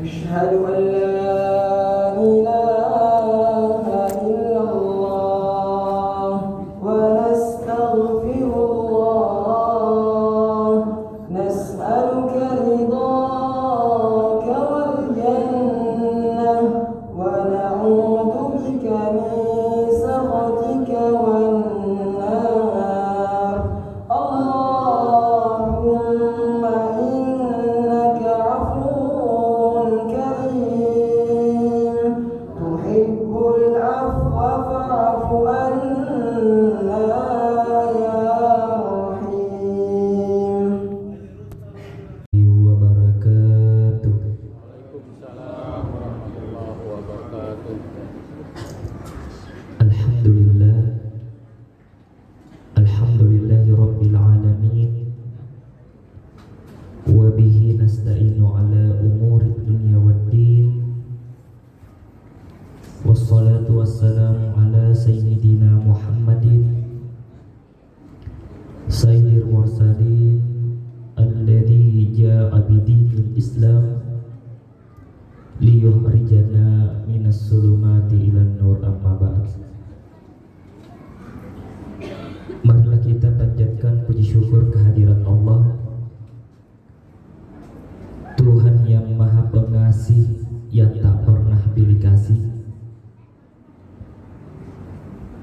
أشهد أن لا إله إلا الله ونستغفر الله نسألك رضاك والجنة ونعوذ بك من سخطك والنار اللهم إنك عفو كريم تحب العفو فاعف عنا يا رحيم wabarakatuh. Waalaikumsalam warahmatullahi wabarakatuh. Alhamdulillahi rabbil alamin wa bihi nasta'inu ala umurid dunya waddin wassalatu wassalamu ala sayyidina Muhammadin sayyidil mursalin alladhi ja'a bidinil islam liyukhrijana minas sulumati ilan nur amma ba'd. Marilah kita panjatkan puji syukur kehadirat Allah, Tuhan yang maha pengasih, yang tak pernah pilih kasih,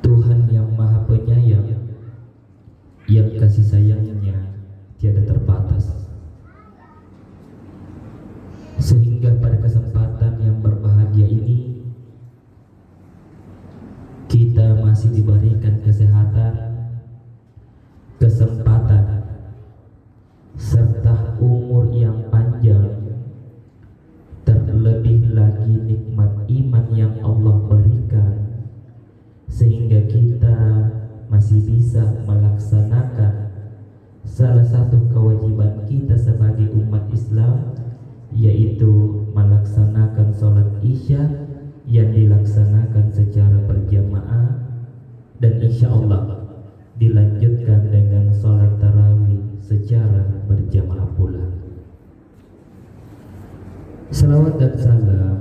Tuhan yang maha penyayang, yang kasih sayangnya tiada terbatas. Sehingga pada kesempatan yang berbahagia ini kita masih diberikan kesehatan, kesempatan, serta umur yang panjang, terlebih lagi nikmat iman yang Allah berikan, sehingga kita masih bisa melaksanakan salah satu kewajiban kita sebagai umat Islam, yaitu melaksanakan sholat isya yang dilaksanakan secara berjamaah dan insya Allah dilanjutkan dengan sholat tarawih secara berjamaah pula. Salawat dan salam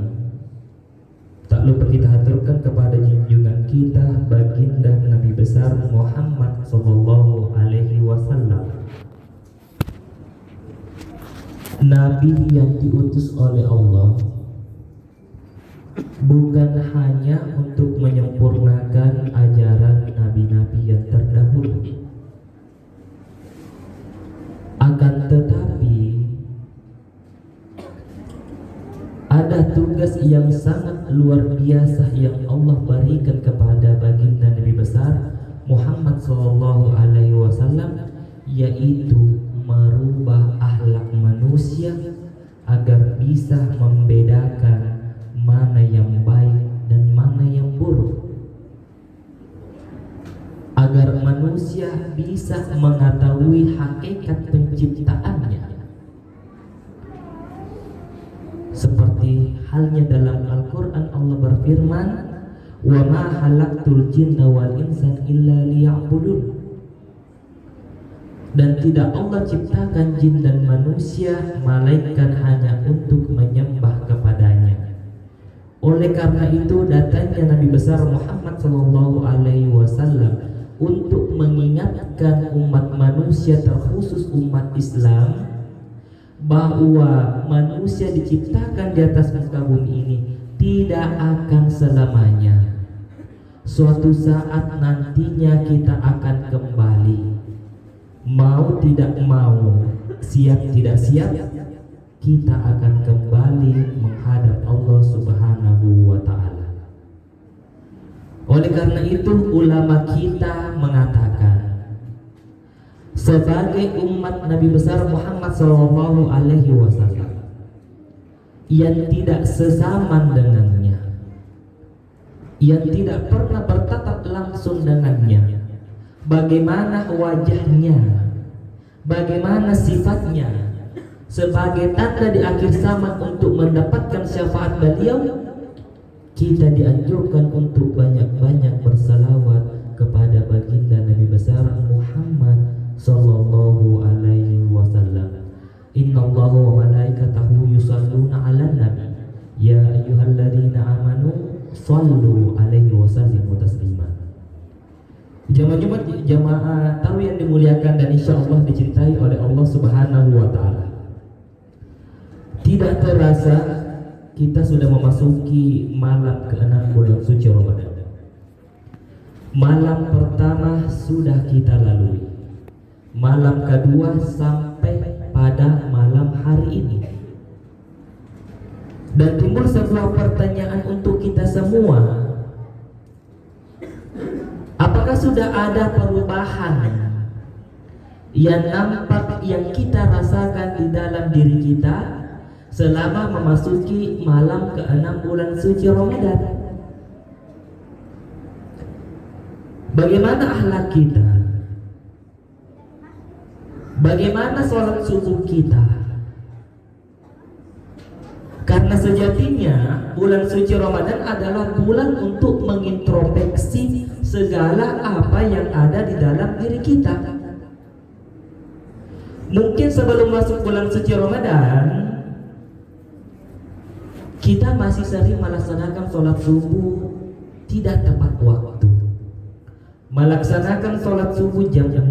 tak lupa kita haturkan kepada junjungan kita baginda Nabi besar Muhammad sallallahu alaihi wasallam, Nabi yang diutus oleh Allah bukan hanya untuk menyempurnakan ajaran nabi-nabi yang terdahulu, akan tetapi ada tugas yang sangat luar biasa yang Allah berikan kepada baginda Nabi besar Muhammad sallallahu alaihi wasallam, yaitu merubah akhlak manusia agar bisa membedakan mana yang baik dan mana yang buruk, agar manusia bisa mengetahui hakikat penciptaannya, seperti halnya dalam Al-Quran Allah berfirman, wa ma khalaqtul jinna wal insan illa liya'budun, dan tidak Allah ciptakan jin dan manusia melainkan hanya untuk menyembah kepadanya. Oleh karena itu datangnya Nabi besar Muhammad sallallahu alaihi wasallam untuk mengingatkan umat manusia, terkhusus umat Islam, bahwa manusia diciptakan di atas muka bumi ini tidak akan selamanya. Suatu saat nantinya kita akan kembali, mau tidak mau, siap tidak siap, kita akan kembali menghadap Allah Subhanahu wa ta'ala. Oleh karena itu ulama kita mengatakan, sebagai umat Nabi besar Muhammad sallallahu alaihi wasallam yang tidak sezaman dengannya, yang tidak pernah bertatap langsung dengannya, bagaimana wajahnya, bagaimana sifatnya, sebagai tanda di akhir zaman untuk mendapatkan syafaat beliau, kita dianjurkan untuk banyak-banyak bersalawat kepada baginda Nabi besar Muhammad sallallahu alaihi wasallam. Innallaha wa malaikatahu yusalluna 'alan nabi Shallu alaihi wasallimu taslima. Jamaah tahu yang dimuliakan dan insya Allah dicintai oleh Allah Subhanahu wa Ta'ala. Tidak terasa kita sudah memasuki malam ke-6 bulan suci Ramadan. Malam pertama sudah kita lalui. Malam kedua sampai pada malam hari ini. Dan timbul sebuah pertanyaan untuk kita semua. Apakah sudah ada perubahan yang nampak yang kita rasakan di dalam diri kita selama memasuki malam ke-6 bulan suci Ramadan? Bagaimana akhlak kita? Bagaimana sholat subuh kita? Karena sejatinya bulan suci Ramadan adalah bulan untuk mengintrospeksi segala apa yang ada di dalam diri kita. Mungkin sebelum masuk bulan suci Ramadan kita masih sering melaksanakan sholat subuh tidak tepat waktu, melaksanakan sholat subuh jam 6,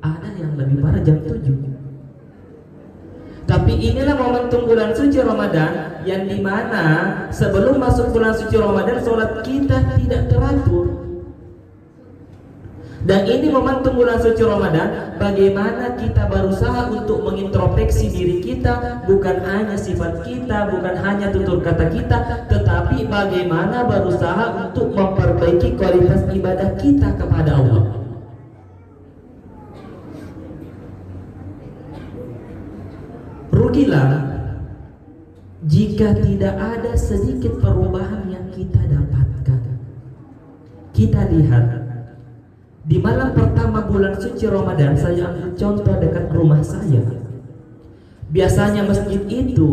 ada yang lebih parah jam 7. Tapi inilah momentum bulan suci Ramadan yang dimana sebelum masuk bulan suci Ramadan sholat kita tidak teratur. Dan ini momentum bulan suci Ramadan bagaimana kita berusaha untuk mengintrospeksi diri kita, bukan hanya sifat kita, bukan hanya tutur kata kita, tetapi bagaimana berusaha untuk memperbaiki kualitas ibadah kita kepada Allah. Rugilah jika tidak ada sedikit perubahan yang kita dapatkan. Kita lihat di malam pertama bulan suci Ramadan, saya ambil contoh dekat rumah saya. Biasanya masjid itu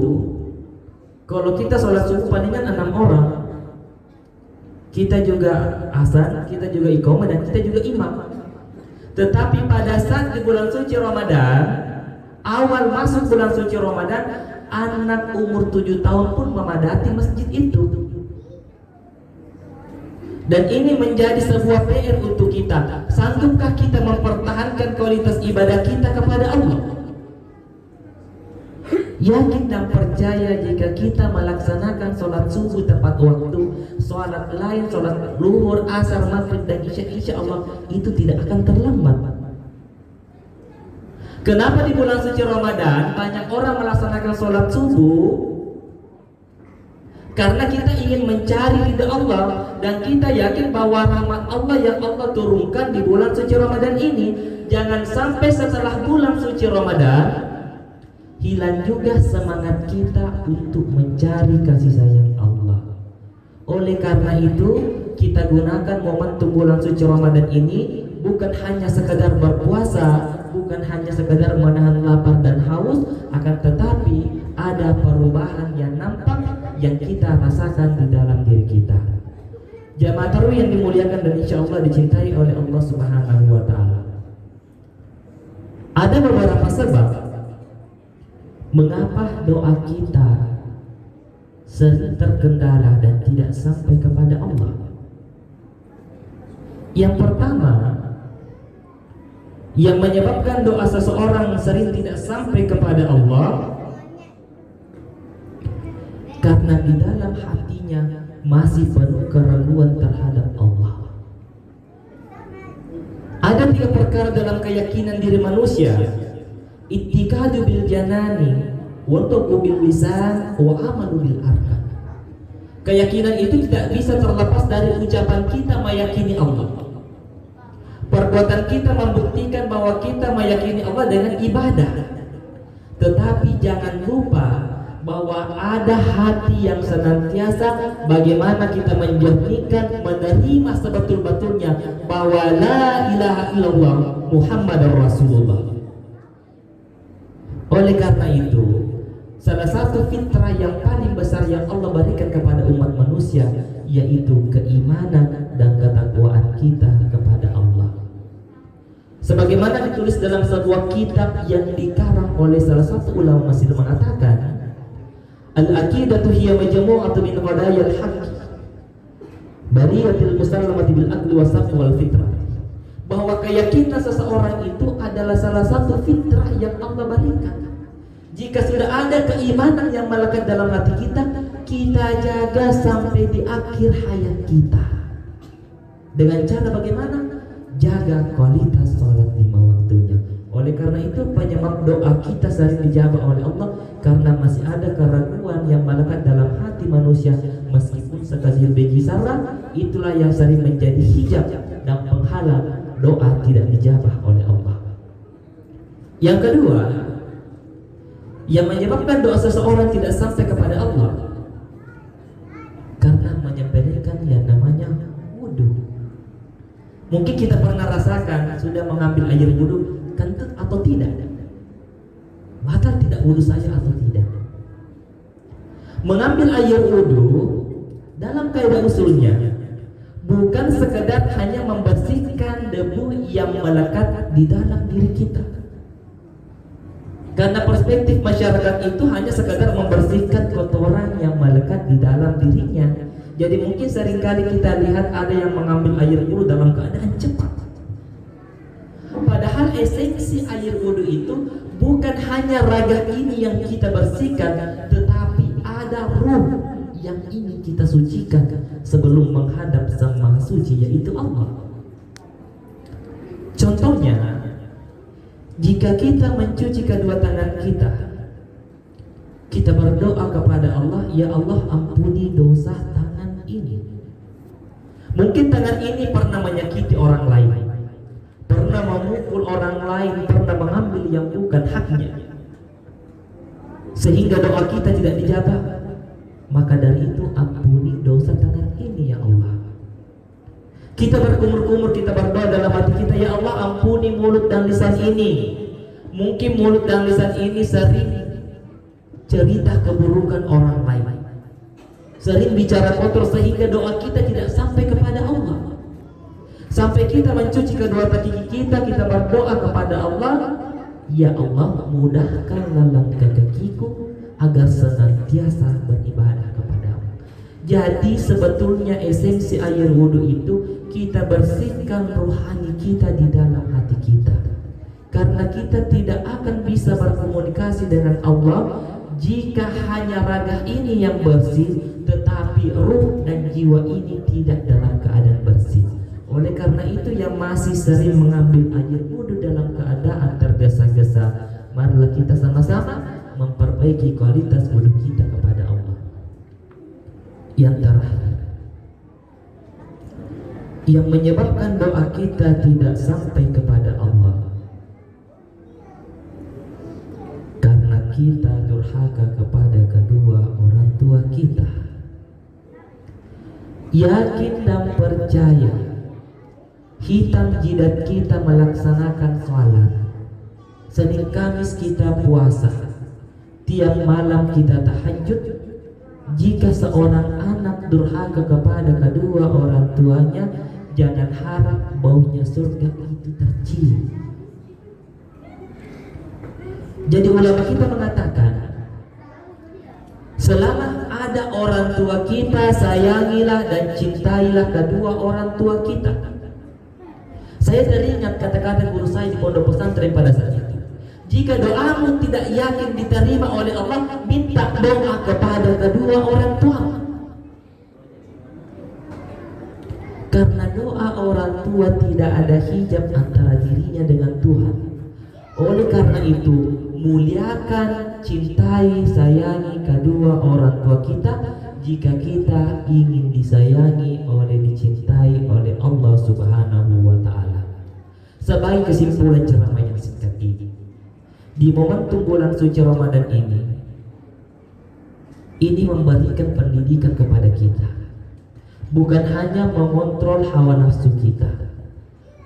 kalau kita sholat subuh palingan 6 orang. Kita juga azan, kita juga iqamah, dan kita juga imam. Tetapi pada saat di bulan suci Ramadan, awal masuk bulan suci Ramadan, anak umur 7 tahun pun memadati masjid itu. Dan ini menjadi sebuah PR untuk kita. Sanggupkah kita mempertahankan kualitas ibadah kita kepada Allah? Yakin dan percaya jika kita melaksanakan sholat subuh tepat waktu, sholat lain, sholat luhur, asar, maghrib, dan isya, insya Allah itu tidak akan terlambat. Kenapa di bulan suci Ramadan banyak orang melaksanakan sholat subuh? Karena kita ingin mencari ridha Allah, dan kita yakin bahwa rahmat Allah yang Allah turunkan di bulan suci Ramadan ini, jangan sampai setelah bulan suci Ramadan hilang juga semangat kita untuk mencari kasih sayang Allah. Oleh karena itu, kita gunakan momentum bulan suci Ramadan ini bukan hanya sekadar berpuasa, bukan hanya sekadar menahan lapar dan haus, akan tetapi ada perubahan yang nampak yang kita rasakan di dalam diri kita. Jamaah tarawih yang dimuliakan dan insya Allah dicintai oleh Allah Subhanahu wa Ta'ala. Ada beberapa sebab mengapa doa kita sering terkendala dan tidak sampai kepada Allah. Yang pertama, yang menyebabkan doa seseorang sering tidak sampai kepada Allah, karena di dalam hatinya masih penuh keraguan terhadap Allah. Ada 3 perkara dalam keyakinan diri manusia: ittikadu bil janani, wa tuqu bil lisan, wa amalu bil arkan. Keyakinan itu tidak bisa terlepas dari ucapan kita meyakini Allah. Perbuatan kita membuktikan bahwa kita meyakini Allah dengan ibadah. Tetapi jangan lupa bahwa ada hati yang senantiasa bagaimana kita menjernihkan, menerima sebetul-betulnya bahwa la ilaha illallah Muhammadar Rasulullah. Oleh karena itu, salah satu fitrah yang paling besar yang Allah berikan kepada umat manusia yaitu keimanan dan ketakwaan kita kepada Allah. Sebagaimana ditulis dalam sebuah kitab yang dikarang oleh salah satu ulama Mesir mengatakan, al-aqidatu hiya majmu'atu min qadayil haqq bariyatil musallamati bil aqli wasaqi wal fitrah, bahwa keyakinan seseorang itu adalah salah satu fitrah yang Allah berikan. Jika sudah ada keimanan yang melekat dalam hati kita, kita jaga sampai di akhir hayat kita. Dengan cara bagaimana? Jaga kualitas sholat 5 waktunya. Oleh karena itu penyebab doa kita sering dijawab oleh Allah, karena masih ada keraguan yang melekat dalam hati manusia, meskipun sekecil biji zarah, itulah yang sering menjadi hijab dan penghalang doa tidak dijawab oleh Allah. Yang kedua, yang menyebabkan doa seseorang tidak sampai kepada Allah, karena menyepelekan yang namanya wudhu. Mungkin kita pernah rasakan sudah mengambil air wudhu, kentut atau tidak? Batal tidak wudhu saya atau tidak? Mengambil air wudhu dalam kaidah usulnya bukan sekedar hanya membersihkan debu yang melekat di dalam diri kita. Karena perspektif masyarakat itu hanya sekadar membersihkan kotoran yang melekat di dalam dirinya. Jadi mungkin seringkali kita lihat ada yang mengambil air wudhu dalam keadaan cepat. Padahal esensi air wudhu itu bukan hanya raga ini yang kita bersihkan, tetapi ada ruh yang ingin kita sucikan sebelum menghadap Sang Maha Suci, yaitu Allah. Contohnya, jika kita mencuci kedua tangan kita, kita berdoa kepada Allah, ya Allah ampuni dosa tangan ini. Mungkin tangan ini pernah menyakiti orang lain, pernah memukul orang lain, pernah mengambil yang bukan haknya, sehingga doa kita tidak dijawab. Maka dari itu ampuni dosa tangan ini ya Allah. Kita berkumur-kumur, kita berdoa dalam hati kita, ya Allah ampuni mulut dan lisan ini. Mungkin mulut dan lisan ini sering cerita keburukan orang lain, sering bicara kotor, sehingga doa kita tidak sampai kepada Allah. Sampai kita mencuci kedua kaki kita, kita berdoa kepada Allah, ya Allah mudahkanlah langkah kakiku agar senantiasa beribadah kepada-Mu. Jadi sebetulnya esensi air wudhu itu kita bersihkan rohani kita di dalam hati kita, karena kita tidak akan bisa berkomunikasi dengan Allah jika hanya raga ini yang bersih, tetapi ruh dan jiwa ini tidak dalam keadaan bersih. Oleh karena itu yang masih sering mengambil air wudhu dalam keadaan tergesa-gesa, marilah kita sama-sama memperbaiki kualitas wudhu kita kepada Allah. Yang terakhir, yang menyebabkan doa kita tidak sampai kepada Allah, karena kita durhaka kepada kedua orang tua kita. Yakin dan percaya, hitam jidat kita melaksanakan sholat, Senin Kamis kita puasa, tiap malam kita tahajud. Jika seorang anak durhaka kepada kedua orang tuanya, jangan harap baunya surga itu tercium. Jadi ulama kita mengatakan, selama ada orang tua kita, sayangilah dan cintailah kedua orang tua kita. Saya teringat kata-kata guru saya di pondok pesantren pada saat itu, jika doamu tidak yakin diterima oleh Allah, minta doa kepada kedua orang tua. Karena doa orang tua tidak ada hijab antara dirinya dengan Tuhan. Oleh karena itu, muliakan, cintai, sayangi kedua orang tua kita jika kita ingin disayangi oleh, dicintai oleh Allah Subhanahu wa Ta'ala. Sebagai kesimpulan ceramah yang singkat ini, di momentum bulan suci Ramadan ini memberikan pendidikan kepada kita, bukan hanya mengontrol hawa nafsu kita,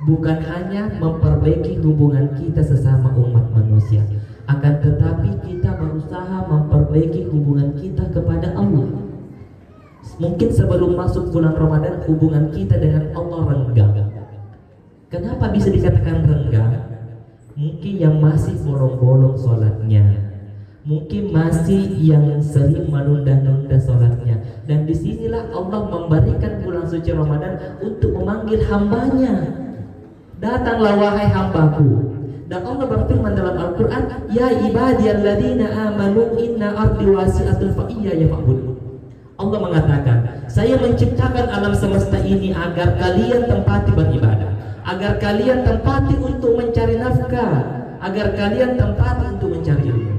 bukan hanya memperbaiki hubungan kita sesama umat manusia, akan tetapi kita berusaha memperbaiki hubungan kita kepada Allah. Mungkin sebelum masuk bulan Ramadan hubungan kita dengan Allah renggang. Kenapa bisa dikatakan renggang? Mungkin yang masih bolong-bolong sholatnya, mungkin masih yang sering menunda-nunda sholatnya. Dan disinilah Allah memberikan bulan suci Ramadan untuk memanggil hambanya. Datanglah wahai hambaku. Dan Allah berfirman dalam Al-Quran, ya ibadiyalladzina amanu inna ardi wasi'atun fa iyaya fa'budun. Allah mengatakan, saya menciptakan alam semesta ini agar kalian tempati beribadah, agar kalian tempati untuk mencari nafkah, agar kalian tempati untuk mencari ilmu.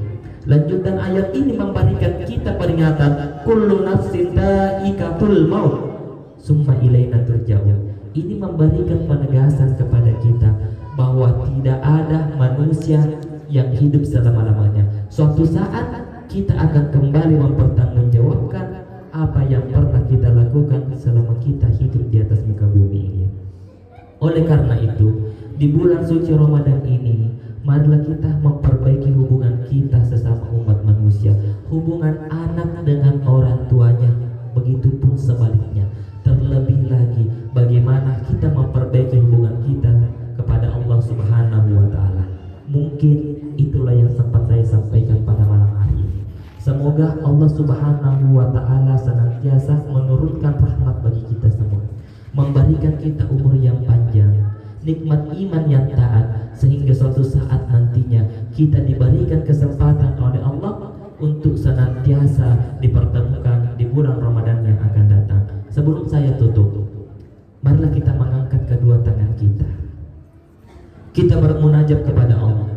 Lanjutan ayat ini memberikan kita peringatan, kullu nafsin dha'iqatul maut summa ilaina turja'un. Ini memberikan penegasan kepada kita bahwa tidak ada manusia yang hidup selama-lamanya. Suatu saat kita akan kembali mempertanggungjawabkan apa yang pernah kita lakukan selama kita hidup di atas muka bumi ini. Oleh karena itu, di bulan suci Ramadan ini, marilah kita memperbaiki hubungan kita sesama umat manusia, hubungan anak dengan orang tuanya, begitupun sebaliknya. Terlebih lagi, bagaimana kita memperbaiki hubungan kita kepada Allah Subhanahu wa Ta'ala. Mungkin itulah yang sempat saya sampaikan pada malam hari ini. Semoga Allah Subhanahu wa Ta'ala senantiasa menurunkan rahmat bagi kita semua, memberikan kita umur yang panjang, nikmat iman yang taat, sehingga suatu saat nantinya kita diberikan kesempatan oleh Allah untuk senantiasa dipertemukan di bulan Ramadan yang akan datang. Sebelum saya tutup, marilah kita mengangkat kedua tangan kita. Kita bermunajat kepada Allah.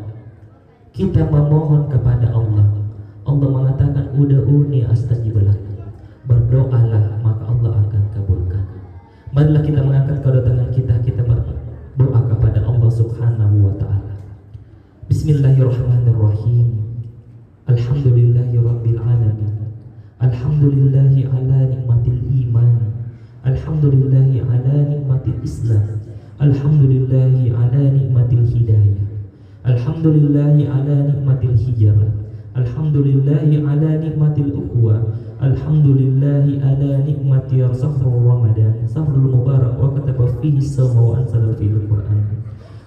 Kita memohon kepada Allah. Allah mengatakan, ud'uni astajib lakum. Berdoalah maka Allah akan kabulkan. Marilah kita mengangkat kedua tangan kita. Kita berdoa kepada Allah Subhanahu wa Ta'ala. Bismillahirrahmanirrahim. Alhamdulillahi rabbil alamin. Alhamdulillahi ala nikmatil iman. Alhamdulillahi ala nikmatil Islam. Alhamdulillahi ala nikmatil hidayah. Alhamdulillahi ala nikmatil hijrah. Alhamdulillahi ala nikmatil ukhuwah. Alhamdulillahi ala nikmati sahrul Ramadan, sahrul mubarak wa kataba fihi as-sawma wa anzala fihi al-Qur'an.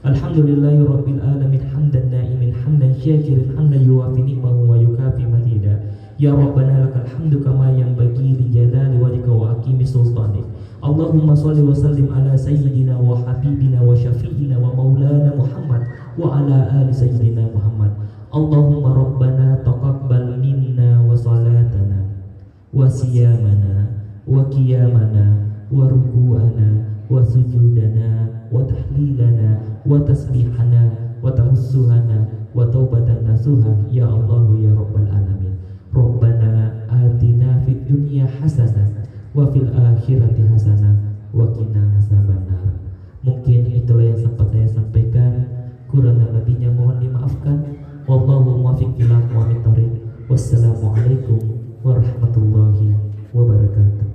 Alhamdulillahi rabbil alamin hamdan na'imin hamdan syakirin hamdan yuwafi ni'mahu wa yukafi mazida. Ya Rabbana lakal hamdu kama yanbaghi li jalali wajhika wa aqimi sultanik. Allahumma shalli wa sallim ala sayyidina wa habibina wa syafi'ina wa maulana Muhammad wa ala ali sayyidina Muhammad. Allahumma rabbana taqabbal minna wa salatana wa siyamana wa qiyamana wa ruku'ana wa sujudana wa tahlilana wa tasbihana wa tahussuhana wa taubatan nasuha. Ya Allah ya Rabbal alamin. Rabbana atina fid dunya hasanah wa fil akhirati hasanah wa qina azabannar. Mungkin itulah yang sempat saya sampaikan, kurang lebihnya mohon dimaafkan. Wallahu muwaffiq ila aqwamit thoriq. Wassalamualaikum warahmatullahi wabarakatuh.